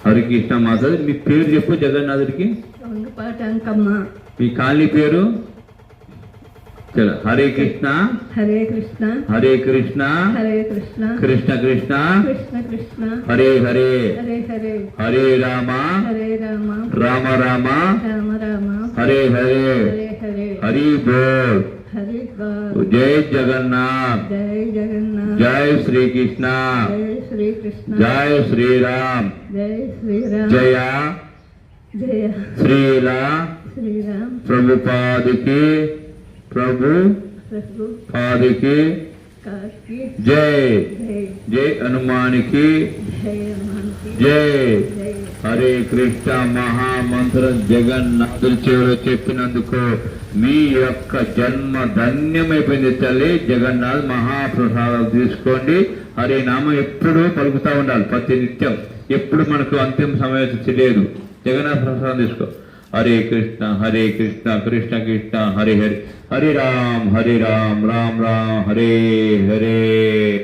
హరికృష్ణ మాధవ్. మీ పేరు చెప్పు జగన్నాథుడికి. మీ కాలనీ పేరు. చలో. హరే కృష్ణ హరే కృష్ణ హరే కృష్ణ హరే కృష్ణ కృష్ణ కృష్ణ కృష్ణ కృష్ణ హరే హరే హరే హరే హరే రామ హరే రామ రామ రామ రామ రామ హరే హరే హరే హరే హరి బోల్. హరి బోల్. జై జగన్నాథ్. జై జగన్నాథ్. జై శ్రీకృష్ణ. జై శ్రీకృష్ణ. జై శ్రీరామ్. జై శ్రీరామ్. జయ జయ శ్రీలా శ్రీరామ్. ప్రభుపాదికి ప్రభు ప్రభు పాదికి కాకి జై. జై జై హనుమానికి జై హనుమాన్కి జై. జై. హరే కృష్ణ మహామంత్రం జగన్నాథుడి చివరి చెప్పినందుకు మీ యొక్క జన్మ ధన్యమైపోయింది తల్లి. జగన్నాథ్ మహాప్రసాదాలు తీసుకోండి. హరే నామం ఎప్పుడూ పలుకుతా ఉండాలి ప్రతి నిత్యం. ఎప్పుడు మనకు అంతిమ సమయం తెలియదు. జగన్నాథ్ ప్రసాదం తీసుకో. హరే కృష్ణ కృష్ణ కృష్ణ హరే హరే హరే రామ్ రామ్ రామ్ హరే హరే.